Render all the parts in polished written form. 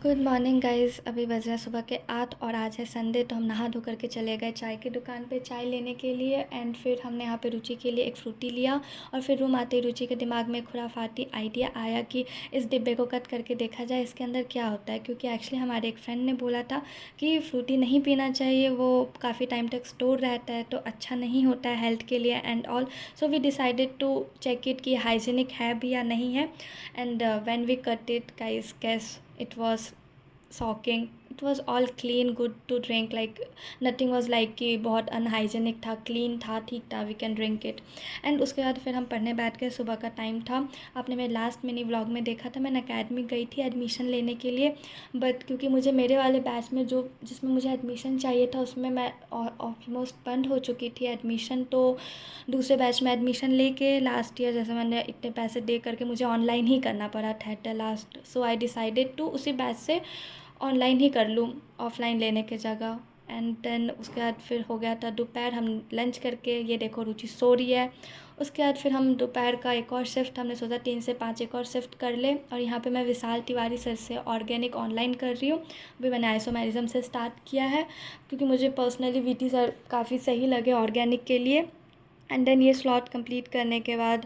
Good morning guys. अभी बज रहा है सुबह के 8 और आज है संडे, तो हम नहा धो करके चले गए चाय की दुकान पे चाय लेने के लिए। एंड फिर हमने यहाँ पे रुचि के लिए एक फ्रूटी लिया और फिर रूम आते ही रुचि के दिमाग में खुराफाती आइडिया आया कि इस डिब्बे को कट करके देखा जाए इसके अंदर क्या होता है, क्योंकि एक्चुअली हमारे एक फ्रेंड ने बोला था कि फ्रूटी नहीं पीना चाहिए, वो काफ़ी टाइम तक स्टोर रहता है तो अच्छा नहीं होता है हेल्थ के लिए and all. So we decided to check it कि हाइजीनिक है भी या नहीं है। And when we cut it guys, guess it was shocking. It was all clean, good to drink, like nothing was like कि बहुत अनहाइजेनिक था, clean था, ठीक था, we can drink it. And उसके बाद फिर हम पढ़ने बैठ गए। सुबह का टाइम था, आपने मेरे लास्ट मिनी व्लॉग में देखा था, मैं अकेडमी गई थी एडमिशन लेने के लिए। बट क्योंकि मुझे मेरे वाले बैच में जो जिसमें मुझे एडमिशन चाहिए था उसमें मैं ऑलमोस्ट बंद हो चुकी थी एडमिशन, तो दूसरे बैच में एडमिशन लेके लास्ट ईयर जैसे मैंने इतने पैसे दे करके मुझे ऑनलाइन ही करना पड़ा था at the last. So I decided to उसी बैच से ऑनलाइन ही कर लूँ ऑफ़लाइन लेने के जगह। एंड देन उसके बाद फिर हो गया था दोपहर, हम लंच करके, ये देखो रुचि सो रही है। उसके बाद फिर हम दोपहर का एक और शिफ्ट, हमने सोचा 3 से 5 एक और शिफ्ट कर ले। और यहाँ पे मैं विशाल तिवारी सर से ऑर्गेनिक ऑनलाइन कर रही हूँ। अभी मैंने आइसोमेरिज्म से स्टार्ट किया है क्योंकि मुझे पर्सनली वीटी सर काफ़ी सही लगे ऑर्गेनिक के लिए। एंड देन ये स्लॉट कंप्लीट करने के बाद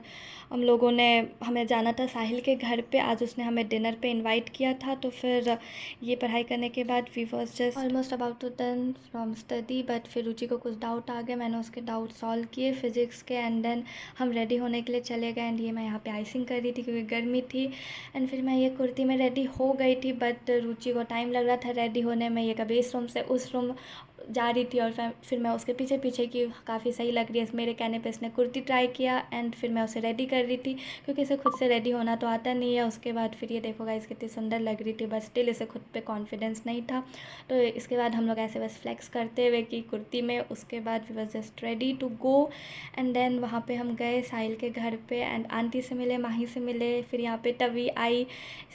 हम लोगों ने हमें जाना था साहिल के घर पे। आज उसने हमें डिनर पे इनवाइट किया था, तो फिर ये पढ़ाई करने के बाद we was just almost about to done from study. But फिर रुचि को कुछ डाउट आ गए, मैंने उसके डाउट सॉल्व किए फिज़िक्स के। एंड देन हम रेडी होने के लिए चले गए। एंड ये मैं यहाँ पे आइसिंग कर रही थी क्योंकि गर्मी थी। एंड फिर मैं ये कुर्ती में रेडी हो गई थी, बट रुचि को टाइम लग रहा था रेडी होने में। ये कभी इस रूम से उस रूम जा रही थी और फिर मैं उसके पीछे पीछे कि काफ़ी सही लग रही है मेरे कहने पे इसने कुर्ती ट्राई किया। एंड फिर मैं उसे रेडी कर रही थी क्योंकि इसे खुद से रेडी होना तो आता नहीं है। उसके बाद फिर ये देखो गाइस कितनी सुंदर लग रही थी, बस स्टिल इसे खुद पे कॉन्फिडेंस नहीं था। तो इसके बाद हम लोग ऐसे बस फ्लेक्स करते हुए कि कुर्ती में, उसके बाद we was just ready to go. And then वहाँ पे हम गए साहिल के घर पे एंड आंटी से मिले, माही से मिले। फिर यहाँ पे तभी आई,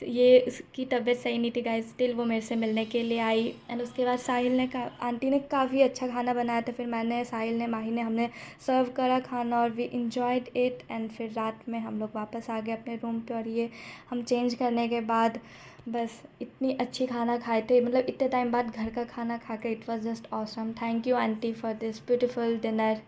ये इसकी तबीयत सही नहीं थी गाइस, स्टिल वो मेरे से मिलने के लिए आई। एंड उसके बाद साहिल ने आंटी ने काफ़ी अच्छा खाना बनाया था। फिर मैंने, साहिल ने, माही ने, हमने सर्व करा खाना और वी इन्जॉयड इट। एंड फिर रात में हम लोग वापस आ गए अपने रूम पे। और ये हम चेंज करने के बाद बस इतनी अच्छी खाना खाए थे, मतलब इतने टाइम बाद घर का खाना खा के, it was just awesome. Thank you aunty for this beautiful dinner.